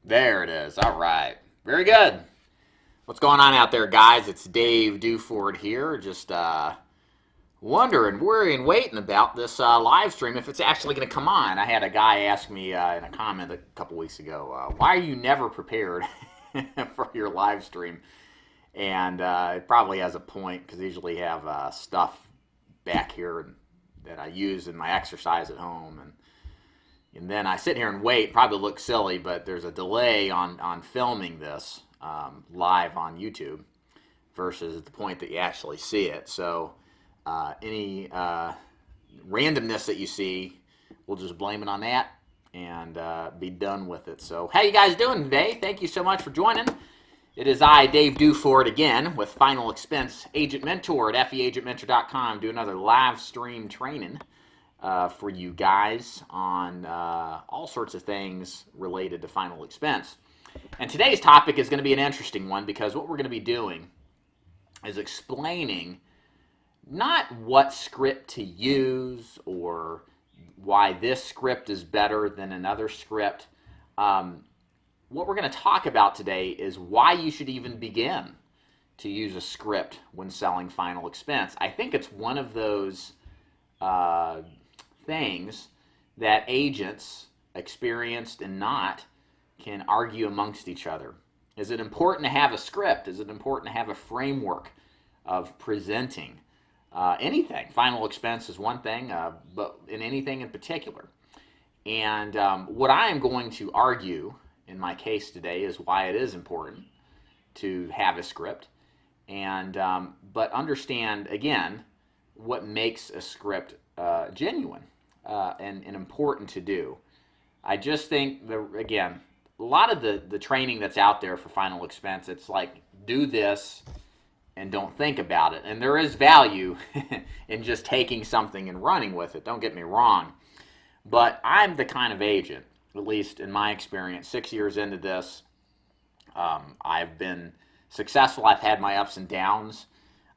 There it is. All right. Very good. What's going on out there, guys? It's Dave Duford here. Just wondering, worrying, waiting about this live stream, if it's actually going to come on. I had a guy ask me in a comment a couple weeks ago, why are you never prepared for your live stream? And it probably has a point, because I usually have stuff back here that I use in my exercise at home. And then I sit here and wait. Probably looks silly, but there's a delay on filming this live on YouTube versus the point that you actually see it. So any randomness that you see, we'll just blame it on that and be done with it. So how you guys doing today? Thank you so much for joining. It is I, Dave Duford, again with Final Expense Agent Mentor at feagentmentor.com. Do another live stream training for you guys on all sorts of things related to final expense. And today's topic is going to be an interesting one, because what we're going to be doing is explaining not what script to use or why this script is better than another script. What we're going to talk about today is why you should even begin to use a script when selling final expense. I think it's one of those things that agents, experienced and not, can argue amongst each other. Is it important to have a script? Is it important to have a framework of presenting anything? Final expense is one thing, but in anything in particular. And what I am going to argue in my case today is why it is important to have a script, and but understand again what makes a script genuine and important to do. I just think again, a lot of the training that's out there for final expense, it's like, do this and don't think about it. And there is value in just taking something and running with it, don't get me wrong. But I'm the kind of agent, at least in my experience, 6 years into this, I've been successful. I've had my ups and downs.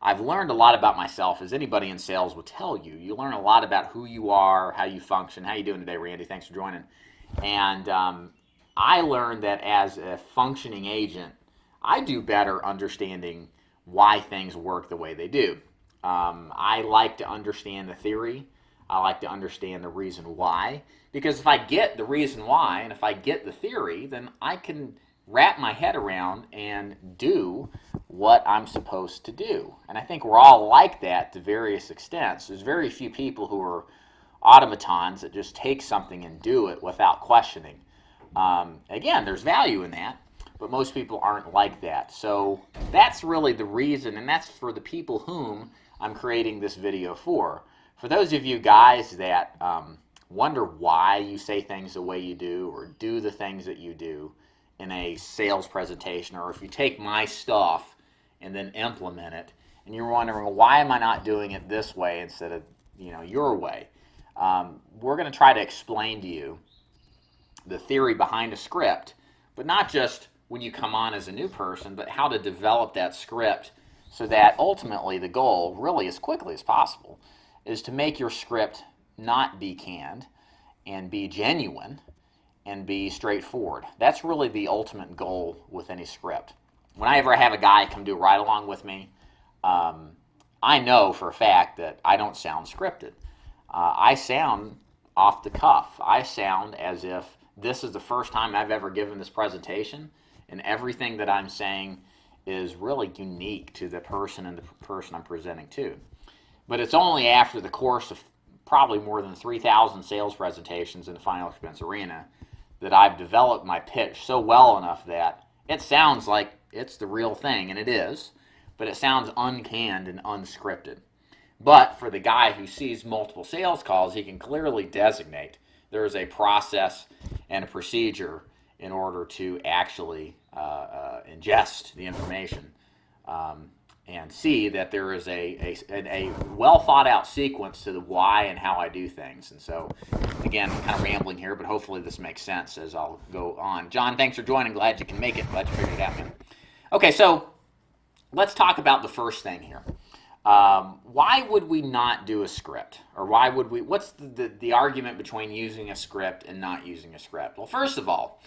I've learned a lot about myself, as anybody in sales will tell you. You learn a lot about who you are, how you function. How you doing today, Randy? Thanks for joining. And I learned that as a functioning agent, I do better understanding why things work the way they do. I like to understand the theory. I like to understand the reason why. Because if I get the reason why, and if I get the theory, then I can wrap my head around and do what I'm supposed to do. And I think we're all like that to various extents. There's very few people who are automatons that just take something and do it without questioning. Again, there's value in that, but most people aren't like that. So that's really the reason, and that's for the people whom I'm creating this video for. For those of you guys that wonder why you say things the way you do or do the things that you do in a sales presentation, or if you take my stuff and then implement it, and you're wondering, well, why am I not doing it this way instead of your way? We're going to try to explain to you the theory behind a script, but not just when you come on as a new person, but how to develop that script so that ultimately the goal, really as quickly as possible, is to make your script not be canned and be genuine and be straightforward. That's really the ultimate goal with any script. When I ever have a guy come do a ride along with me, I know for a fact that I don't sound scripted. I sound off the cuff. I sound as if this is the first time I've ever given this presentation, and everything that I'm saying is really unique to the person and the person I'm presenting to. But it's only after the course of probably more than 3,000 sales presentations in the final expense arena that I've developed my pitch so well enough that it sounds like it's the real thing, and it is, but it sounds uncanned and unscripted. But for the guy who sees multiple sales calls, he can clearly designate there is a process and a procedure in order to actually ingest the information and see that there is a well thought out sequence to the why and how I do things. And so, again, I'm kind of rambling here, but hopefully this makes sense as I'll go on. John, thanks for joining. Glad you can make it. Glad you figured it out, man. Okay, so let's talk about the first thing here. Why would we not do a script? Or why would we, what's the argument between using a script and not using a script? Well, first of all,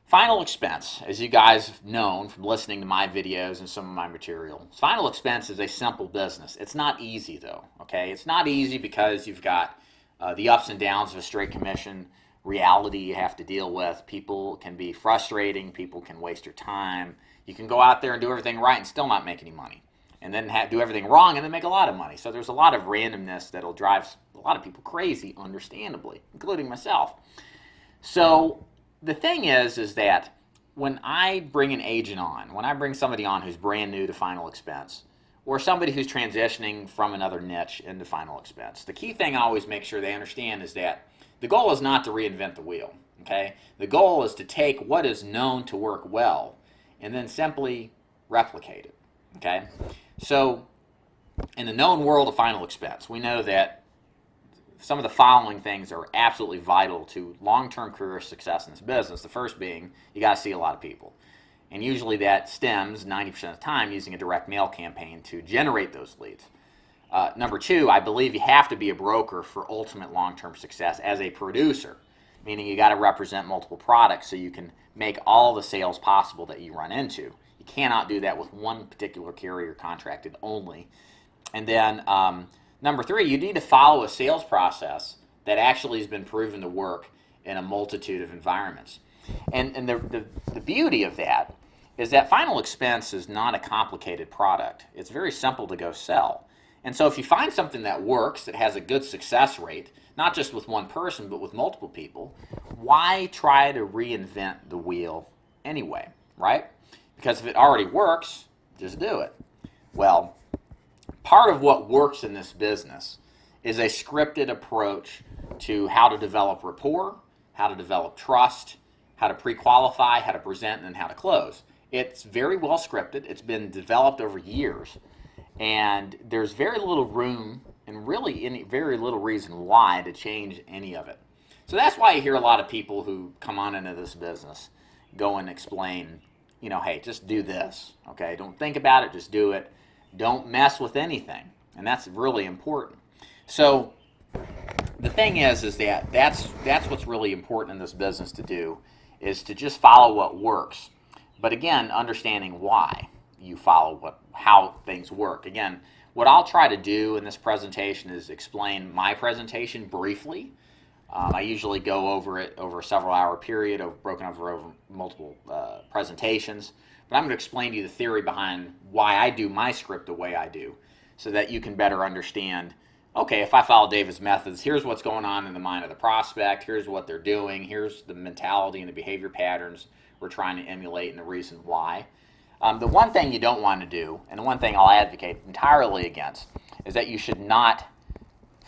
final expense, as you guys have known from listening to my videos and some of my material, final expense is a simple business. It's not easy though, okay? It's not easy because you've got the ups and downs of a straight commission reality you have to deal with. People can be frustrating. People can waste your time. You can go out there and do everything right and still not make any money. And then do everything wrong and then make a lot of money. So there's a lot of randomness that'll drive a lot of people crazy, understandably, including myself. So the thing is that when I bring an agent on, when I bring somebody on who's brand new to final expense, or somebody who's transitioning from another niche into final expense, the key thing I always make sure they understand is that the goal is not to reinvent the wheel, okay? The goal is to take what is known to work well and then simply replicate it, okay? So in the known world of final expense, we know that some of the following things are absolutely vital to long-term career success in this business. The first being, you got to see a lot of people. And usually that stems 90% of the time using a direct mail campaign to generate those leads. Number two, I believe you have to be a broker for ultimate long-term success as a producer, meaning you got to represent multiple products so you can make all the sales possible that you run into. You cannot do that with one particular carrier contracted only. And then number three, you need to follow a sales process that actually has been proven to work in a multitude of environments. And the beauty of that is that final expense is not a complicated product. It's very simple to go sell. And so if you find something that works, that has a good success rate, not just with one person, but with multiple people, why try to reinvent the wheel anyway, right? Because if it already works, just do it. Well, part of what works in this business is a scripted approach to how to develop rapport, how to develop trust, how to pre-qualify, how to present, and then how to close. It's very well scripted. It's been developed over years. And there's very little room and really very little reason why to change any of it. So that's why you hear a lot of people who come on into this business go and explain, you know, hey, just do this, okay? Don't think about it, just do it. Don't mess with anything. And that's really important. So the thing is that that's what's really important in this business to do, is to just follow what works. But again, understanding why you follow how things work. Again, what I'll try to do in this presentation is explain my presentation briefly. I usually go over it over a several hour period, broken over multiple presentations. But I'm going to explain to you the theory behind why I do my script the way I do, so that you can better understand, okay, if I follow David's methods, here's what's going on in the mind of the prospect, here's what they're doing, here's the mentality and the behavior patterns we're trying to emulate and the reason why. The one thing you don't want to do, and the one thing I'll advocate entirely against, is that you should not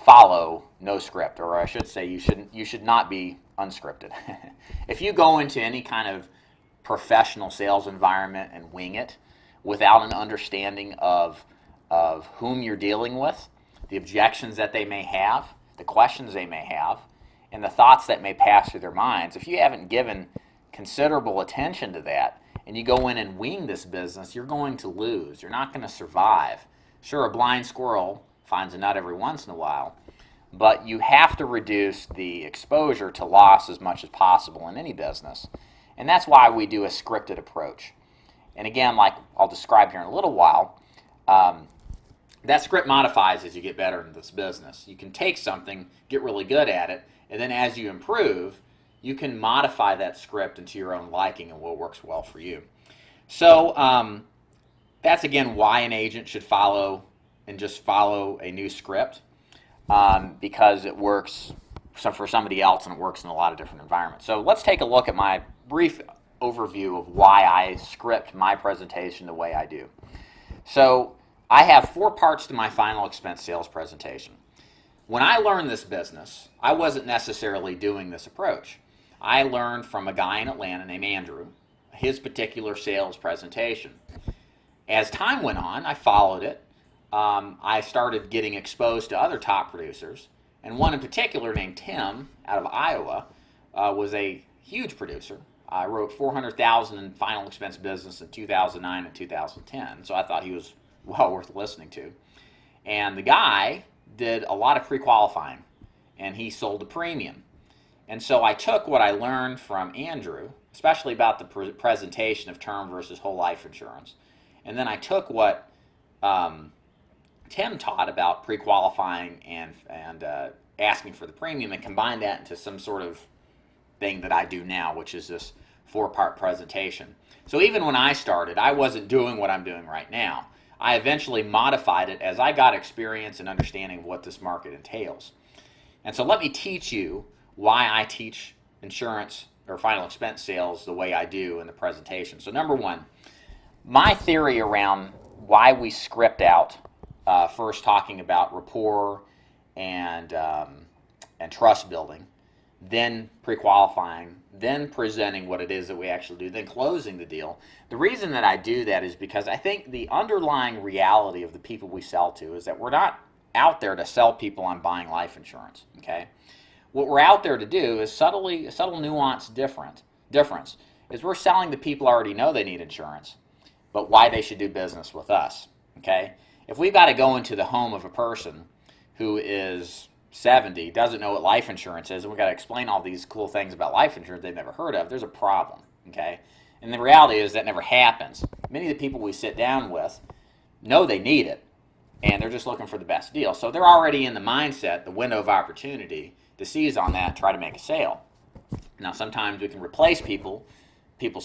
follow no script, or I should say you should not be unscripted. If you go into any kind of professional sales environment and wing it without an understanding of whom you're dealing with, the objections that they may have, the questions they may have, and the thoughts that may pass through their minds, if you haven't given considerable attention to that, and you go in and wing this business, you're going to lose. You're not going to survive. Sure, a blind squirrel finds a nut every once in a while, but you have to reduce the exposure to loss as much as possible in any business. And that's why we do a scripted approach. And again, like I'll describe here in a little while, that script modifies as you get better in this business. You can take something, get really good at it, and then as you improve, you can modify that script into your own liking and what works well for you. So that's, again, why an agent should follow a new script, because it works for somebody else and it works in a lot of different environments. So let's take a look at my brief overview of why I script my presentation the way I do. So I have 4 parts to my final expense sales presentation. When I learned this business, I wasn't necessarily doing this approach. I learned from a guy in Atlanta named Andrew, his particular sales presentation. As time went on, I followed it. I started getting exposed to other top producers, and one in particular named Tim out of Iowa was a huge producer. I wrote $400,000 in final expense business in 2009 and 2010, so I thought he was well worth listening to. And the guy did a lot of pre-qualifying, and he sold a premium. And so I took what I learned from Andrew, especially about the presentation of term versus whole life insurance, and then I took what Tim taught about pre-qualifying and asking for the premium and combined that into some sort of thing that I do now, which is this 4-part presentation. So even when I started, I wasn't doing what I'm doing right now. I eventually modified it as I got experience and understanding of what this market entails. And so let me teach you why I teach insurance or final expense sales the way I do in the presentation. So number one, my theory around why we script out, first talking about rapport and trust building, then pre-qualifying, then presenting what it is that we actually do, then closing the deal. The reason that I do that is because I think the underlying reality of the people we sell to is that we're not out there to sell people on buying life insurance, okay? What we're out there to do is subtle nuance difference is we're selling to people who already know they need insurance, but why they should do business with us, okay? If we've got to go into the home of a person who is 70, doesn't know what life insurance is, and we've got to explain all these cool things about life insurance they've never heard of, there's a problem, okay? And the reality is that never happens. Many of the people we sit down with know they need it, and they're just looking for the best deal. So they're already in the mindset, the window of opportunity, to seize on that and try to make a sale. Now, sometimes we can replace people's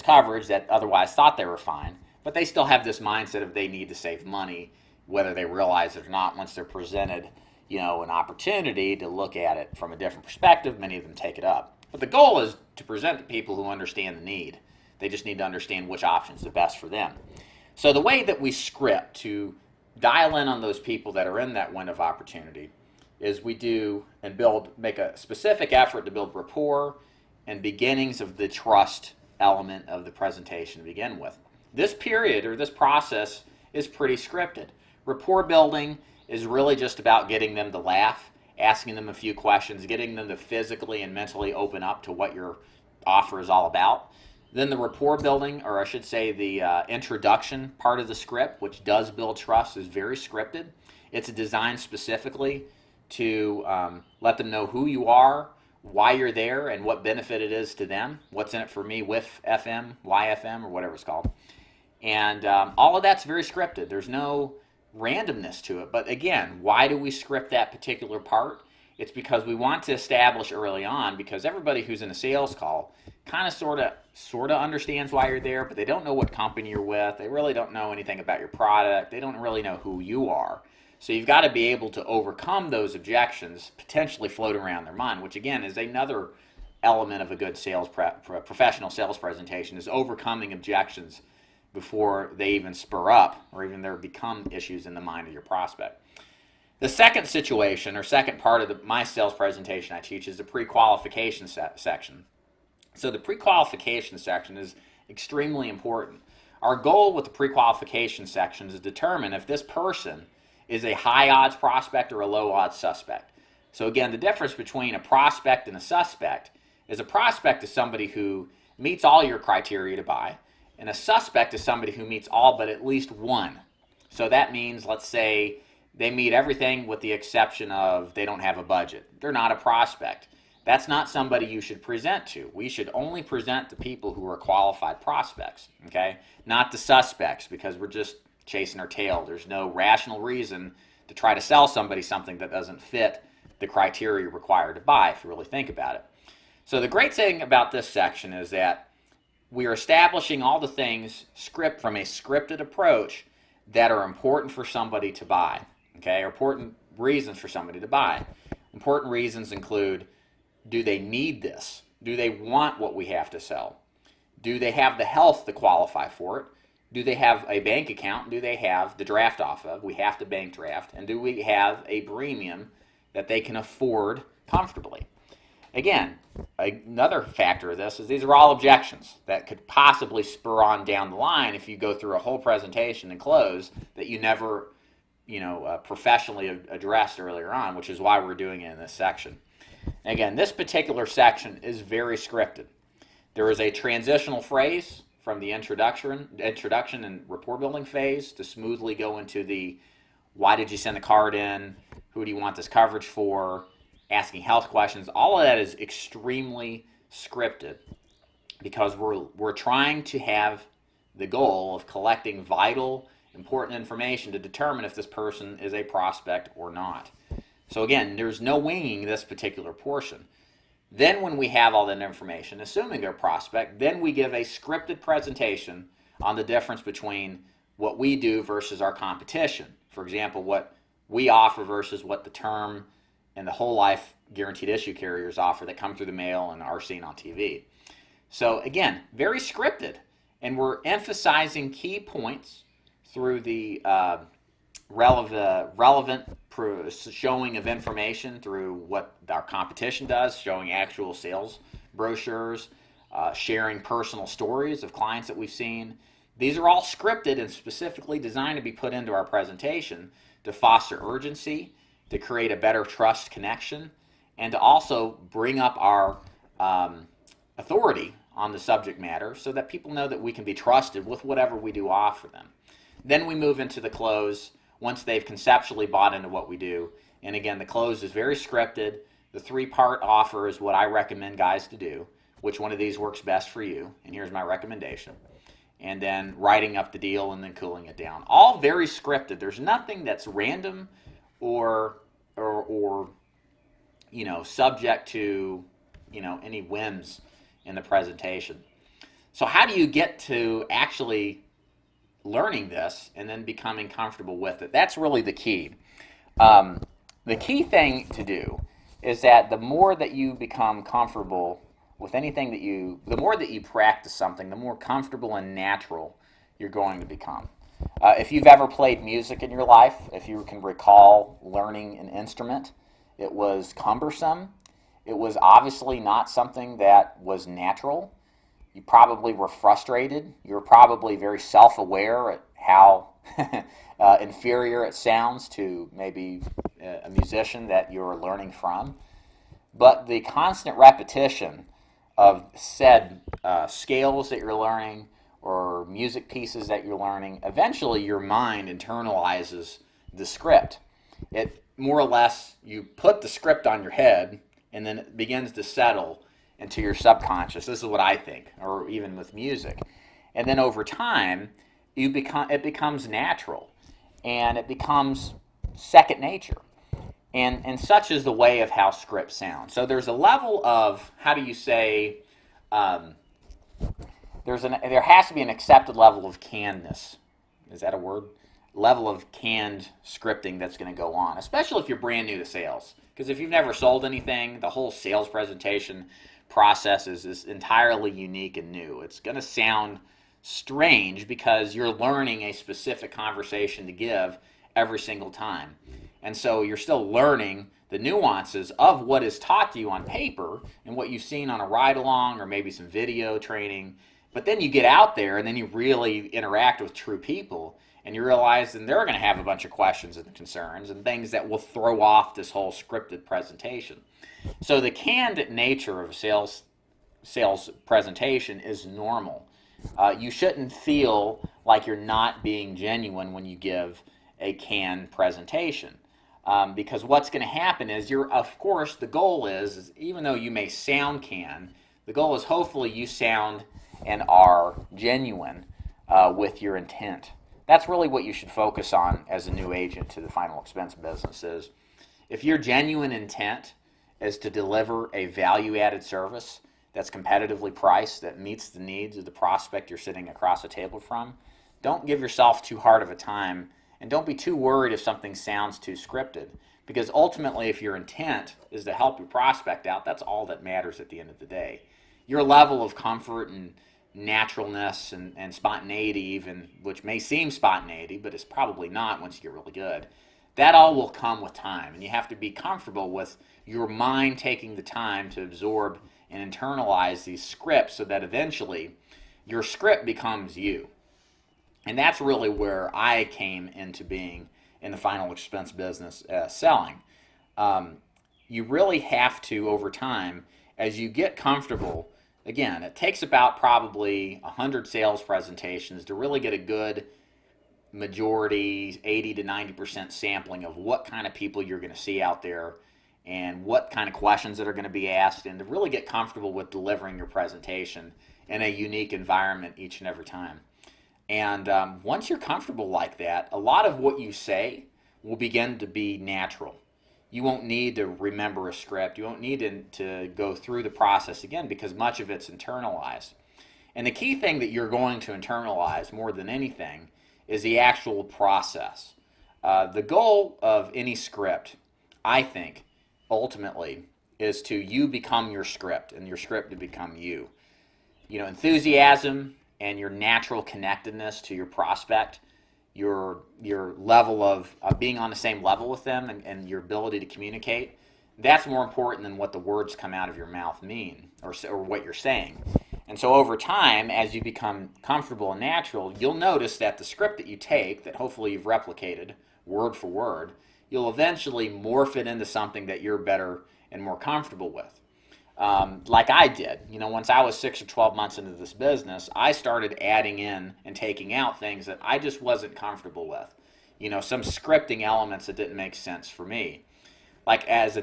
coverage that otherwise thought they were fine, but they still have this mindset of they need to save money, whether they realize it or not. Once they're presented, an opportunity to look at it from a different perspective, many of them take it up. But the goal is to present to people who understand the need. They just need to understand which option is the best for them. So the way that we script to dial in on those people that are in that window of opportunity is we do and make a specific effort to build rapport and beginnings of the trust element of the presentation to begin with. This period or this process is pretty scripted. Rapport building is really just about getting them to laugh, asking them a few questions, getting them to physically and mentally open up to what your offer is all about. Then the rapport building, or I should say the introduction part of the script, which does build trust, is very scripted. It's designed specifically to let them know who you are, why you're there, and what benefit it is to them. What's in it for me with FM, YFM, or whatever it's called. And all of that's very scripted. There's no randomness to it. But again, why do we script that particular part? It's because we want to establish early on, because everybody who's in a sales call kind of sort of understands why you're there, but they don't know what company you're with. They really don't know anything about your product. They don't really know who you are. So you've got to be able to overcome those objections potentially floating around their mind, which again is another element of a good professional sales presentation, is overcoming objections before they even spur up or even there become issues in the mind of your prospect. The second situation or second part of my sales presentation I teach is the pre-qualification section. So the pre-qualification section is extremely important. Our goal with the pre-qualification section is to determine if this person is a high odds prospect or a low odds suspect. So again, the difference between a prospect and a suspect is a prospect is somebody who meets all your criteria to buy, and a suspect is somebody who meets all but at least one. So that means, let's say, they meet everything with the exception of they don't have a budget. They're not a prospect. That's not somebody you should present to. We should only present to people who are qualified prospects, okay? Not the suspects, because we're just chasing our tail. There's no rational reason to try to sell somebody something that doesn't fit the criteria required to buy, if you really think about it. So the great thing about this section is that we are establishing all the things from a scripted approach that are important for somebody to buy, okay? Or important reasons for somebody to buy. Important reasons include, do they need this? Do they want what we have to sell? Do they have the health to qualify for it? Do they have a bank account? Do they have the draft off of? We have to bank draft. And do we have a premium that they can afford comfortably? Again, another factor of this is these are all objections that could possibly spur on down the line if you go through a whole presentation and close that you never, professionally addressed earlier on, which is why we're doing it in this section. And again, this particular section is very scripted. There is a transitional phrase from the introduction and rapport building phase to smoothly go into the why did you send the card in, who do you want this coverage for, asking health questions. All of that is extremely scripted because we're trying to have the goal of collecting vital, important information to determine if this person is a prospect or not. So again, there's no winging this particular portion. Then when we have all that information, assuming they're a prospect, then we give a scripted presentation on the difference between what we do versus our competition. For example, what we offer versus what the term and the whole life guaranteed issue carriers offer that come through the mail and are seen on TV. So again, very scripted. And we're emphasizing key points through the relevant showing of information through what our competition does, showing actual sales brochures, sharing personal stories of clients that we've seen. These are all scripted and specifically designed to be put into our presentation to foster urgency, to create a better trust connection, and to also bring up our authority on the subject matter so that people know that we can be trusted with whatever we do offer them. Then we move into the close once they've conceptually bought into what we do. And again, the close is very scripted. The 3-part offer is what I recommend guys to do. Which one of these works best for you? And here's my recommendation. And then writing up the deal and then cooling it down. All very scripted. There's nothing that's random or subject to any whims in the presentation. So how do you get to actually learning this and then becoming comfortable with it? That's really the key. The key thing to do is that the more that you become comfortable with anything the more that you practice something, the more comfortable and natural you're going to become. If you've ever played music in your life, if you can recall learning an instrument, it was cumbersome. It was obviously not something that was natural. You probably were frustrated. You were probably very self-aware at how inferior it sounds to maybe a musician that you're learning from. But the constant repetition of said scales that you're learning or music pieces that you're learning, eventually your mind internalizes the script. It more or less, you put the script on your head and then it begins to settle into your subconscious. This is what I think, or even with music. And then over time, it becomes natural and it becomes second nature. And such is the way of how scripts sound. So there's a level of, how do you say, there has to be an accepted level of cannedness. Is that a word? Level of canned scripting that's going to go on, especially if you're brand new to sales. Because if you've never sold anything, the whole sales presentation process is entirely unique and new. It's going to sound strange because you're learning a specific conversation to give every single time. And so you're still learning the nuances of what is taught to you on paper and what you've seen on a ride-along or maybe some video training. But then you get out there and then you really interact with true people and you realize that they're going to have a bunch of questions and concerns and things that will throw off this whole scripted presentation. So the canned nature of sales presentation is normal. You shouldn't feel like you're not being genuine when you give a canned presentation. Because what's going to happen is of course, the goal is, even though you may sound canned, the goal is hopefully you sound and are genuine with your intent. That's really what you should focus on as a new agent to the final expense business is, if your genuine intent is to deliver a value-added service that's competitively priced, that meets the needs of the prospect you're sitting across the table from, don't give yourself too hard of a time. And don't be too worried if something sounds too scripted. Because ultimately, if your intent is to help your prospect out, that's all that matters at the end of the day. Your level of comfort and naturalness and spontaneity even, which may seem spontaneity, but it's probably not once you get really good, That all will come with time, and you have to be comfortable with your mind taking the time to absorb and internalize these scripts so that eventually your script becomes you. And that's really where I came into being in the final expense business, selling. You really have to, over time, as you get comfortable, again, it takes about probably 100 sales presentations to really get a good majority, 80 to 90% sampling of what kind of people you're going to see out there and what kind of questions that are going to be asked, and to really get comfortable with delivering your presentation in a unique environment each and every time. And once you're comfortable like that, a lot of what you say will begin to be natural. You won't need to remember a script. You won't need to go through the process again, because much of it's internalized. And the key thing that you're going to internalize more than anything is the actual process. The goal of any script, I think, ultimately, is to you become your script and your script to become you. You know, enthusiasm and your natural connectedness to your prospect, your level of being on the same level with them, and your ability to communicate, that's more important than what the words come out of your mouth mean, or what you're saying. And so over time, as you become comfortable and natural, you'll notice that the script that you take, that hopefully you've replicated word for word, you'll eventually morph it into something that you're better and more comfortable with. Like I did. You know, once I was 6 or 12 months into this business, I started adding in and taking out things that I just wasn't comfortable with. You know, some scripting elements that didn't make sense for me. Like as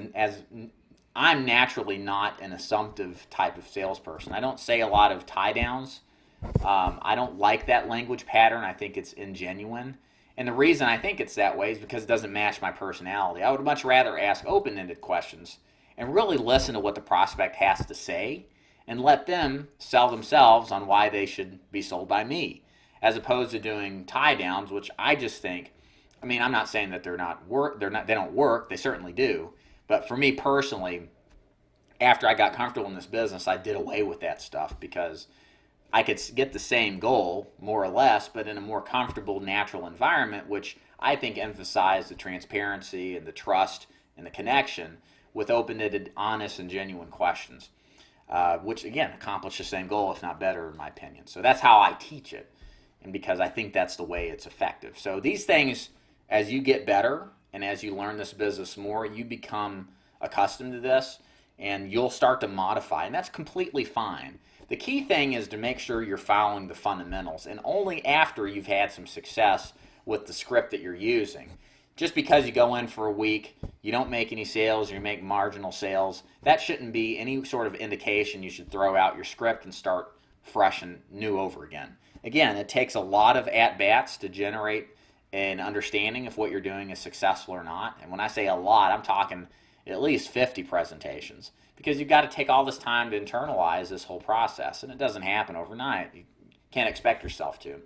I'm naturally not an assumptive type of salesperson. I don't say a lot of tie downs. I don't like that language pattern. I think it's ingenuine. And the reason I think it's that way is because it doesn't match my personality. I would much rather ask open-ended questions and really listen to what the prospect has to say and let them sell themselves on why they should be sold by me, as opposed to doing tie downs, which I just think, I mean, I'm not saying that they don't work, they certainly do. But for me personally, after I got comfortable in this business, I did away with that stuff because I could get the same goal, more or less, but in a more comfortable, natural environment, which I think emphasized the transparency and the trust and the connection with open-ended, honest, and genuine questions, which, again, accomplish the same goal, if not better, in my opinion. So that's how I teach it, and because I think that's the way it's effective. So these things, as you get better and as you learn this business more, you become accustomed to this, and you'll start to modify, and that's completely fine. The key thing is to make sure you're following the fundamentals, and only after you've had some success with the script that you're using. Just because you go in for a week, you don't make any sales, or you make marginal sales, that shouldn't be any sort of indication you should throw out your script and start fresh and new over again. Again, it takes a lot of at-bats to generate an understanding if what you're doing is successful or not. And when I say a lot, I'm talking at least 50 presentations, because you've got to take all this time to internalize this whole process, and it doesn't happen overnight. You can't expect yourself to.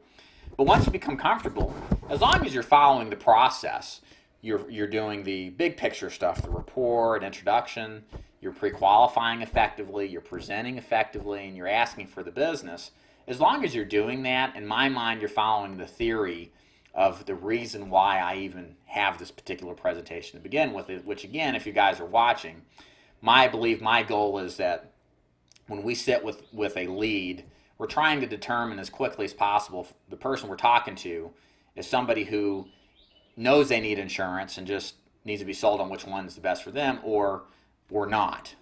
But once you become comfortable, as long as you're following the process, you're doing the big picture stuff, the rapport and introduction, you're pre-qualifying effectively, you're presenting effectively, and you're asking for the business, as long as you're doing that, in my mind, you're following the theory of the reason why I even have this particular presentation to begin with, which, again, if you guys are watching, I believe my goal is that when we sit with a lead, we're trying to determine as quickly as possible if the person we're talking to is somebody who knows they need insurance and just needs to be sold on which one's the best for them, or not,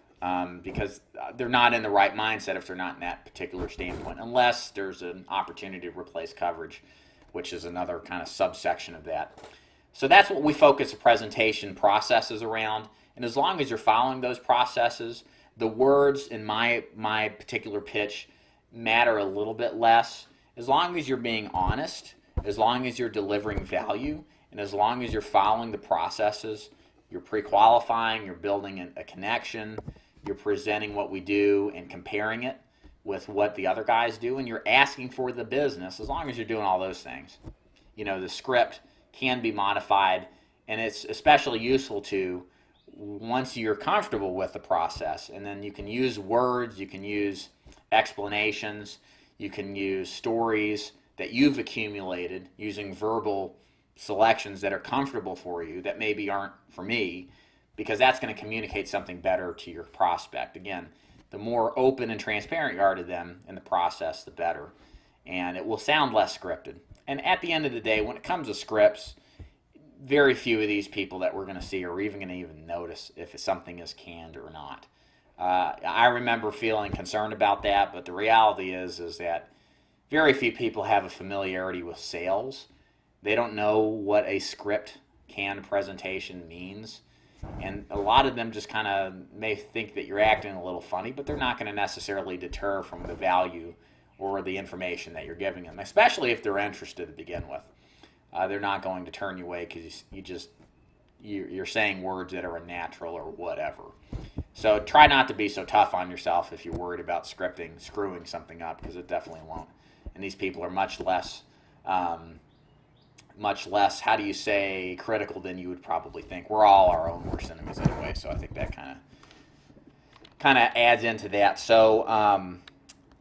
because they're not in the right mindset if they're not in that particular standpoint, unless there's an opportunity to replace coverage, which is another kind of subsection of that. So that's what we focus the presentation processes around, and as long as you're following those processes, the words in my particular pitch matter a little bit less. As long as you're being honest, as long as you're delivering value, and as long as you're following the processes, you're pre-qualifying, you're building a connection, you're presenting what we do and comparing it with what the other guys do, and you're asking for the business, as long as you're doing all those things, you know, the script can be modified, and it's especially useful to once you're comfortable with the process. And then you can use words, you can use explanations, you can use stories that you've accumulated using verbal selections that are comfortable for you that maybe aren't for me, because that's going to communicate something better to your prospect. Again, the more open and transparent you are to them in the process, the better. And it will sound less scripted. And at the end of the day, when it comes to scripts, very few of these people that we're going to see are even going to even notice if something is canned or not. I remember feeling concerned about that, but the reality is that very few people have a familiarity with sales. They don't know what a script canned presentation means. And a lot of them just kind of may think that you're acting a little funny, but they're not going to necessarily deter from the value or the information that you're giving them, especially if they're interested to begin with. They're not going to turn you away because you're saying words that are unnatural or whatever. So try not to be so tough on yourself if you're worried about screwing something up, because it definitely won't. And these people are much less, how do you say, critical than you would probably think. We're all our own worst enemies anyway, so I think that kind of adds into that. So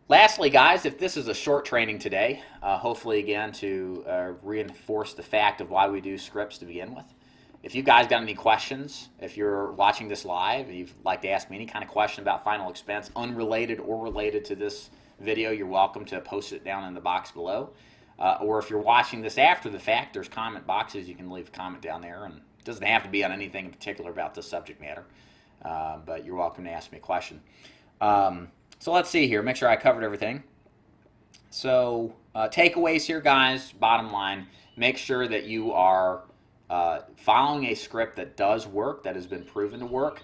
lastly, guys, if this is a short training today, hopefully again to reinforce the fact of why we do scripts to begin with. If you guys got any questions, if you're watching this live and you'd like to ask me any kind of question about final expense, unrelated or related to this video, you're welcome to post it down in the box below. Or if you're watching this after the fact, there's comment boxes. You can leave a comment down there, and it doesn't have to be on anything in particular about this subject matter, but you're welcome to ask me a question. So let's see here, make sure I covered everything. So takeaways here, guys, bottom line, make sure that you are following a script that does work, that has been proven to work.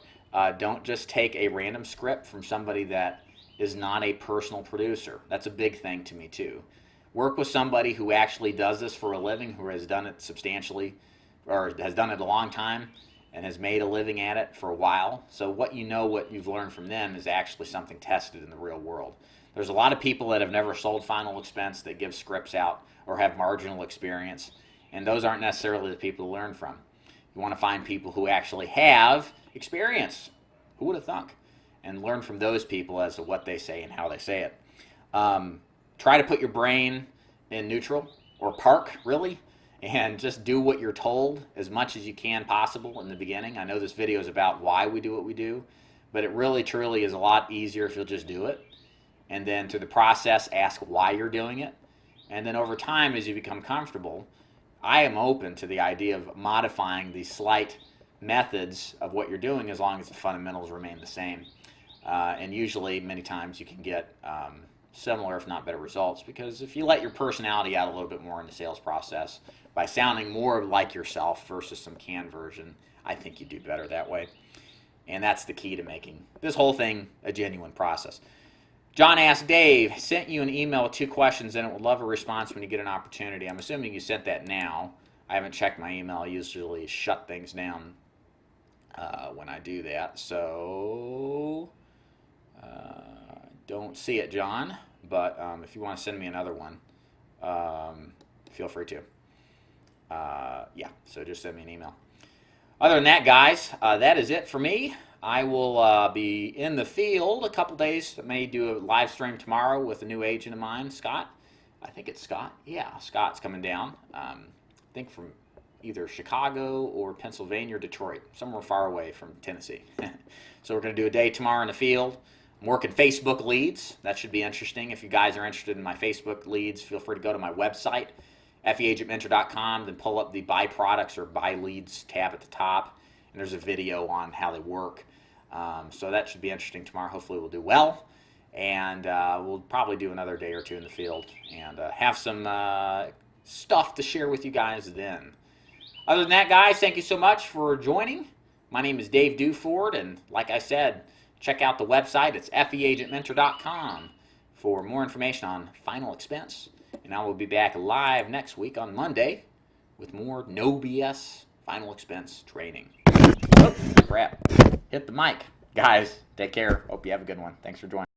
Don't just take a random script from somebody that is not a personal producer. That's a big thing to me too. Work with somebody who actually does this for a living, who has done it substantially, or has done it a long time, and has made a living at it for a while. So what you've learned from them is actually something tested in the real world. There's a lot of people that have never sold final expense that give scripts out or have marginal experience, and those aren't necessarily the people to learn from. You want to find people who actually have experience. Who would have thunk? And learn from those people as to what they say and how they say it. Try to put your brain in neutral, or park, really, and just do what you're told as much as you can possible in the beginning. I know this video is about why we do what we do, but it really, truly is a lot easier if you'll just do it. And then through the process, ask why you're doing it. And then over time, as you become comfortable, I am open to the idea of modifying the slight methods of what you're doing as long as the fundamentals remain the same. And usually, many times, you can get similar, if not better, results, because if you let your personality out a little bit more in the sales process by sounding more like yourself versus some canned version, I think you do better that way. And that's the key to making this whole thing a genuine process. John asked, Dave, sent you an email with 2 questions in it. Would love a response when you get an opportunity. I'm assuming you sent that now. I haven't checked my email. I usually shut things down when I do that. So don't see it, John. But if you want to send me another one, feel free to. Yeah, so just send me an email. Other than that, guys, that is it for me. I will be in the field a couple days. I may do a live stream tomorrow with a new agent of mine, Scott. I think it's Scott. Yeah, Scott's coming down. I think from either Chicago or Pennsylvania or Detroit, somewhere far away from Tennessee. So we're going to do a day tomorrow in the field. I'm working Facebook leads. That should be interesting. If you guys are interested in my Facebook leads, feel free to go to my website, feagentmentor.com, then pull up the Buy Products or Buy Leads tab at the top, and there's a video on how they work. So that should be interesting tomorrow. Hopefully we'll do well, and we'll probably do another day or 2 in the field and have some stuff to share with you guys then. Other than that, guys, thank you so much for joining. My name is Dave Duford, and like I said, check out the website. It's feagentmentor.com for more information on final expense. And I will be back live next week on Monday with more no BS final expense training. Oh, crap. Hit the mic. Guys, take care. Hope you have a good one. Thanks for joining.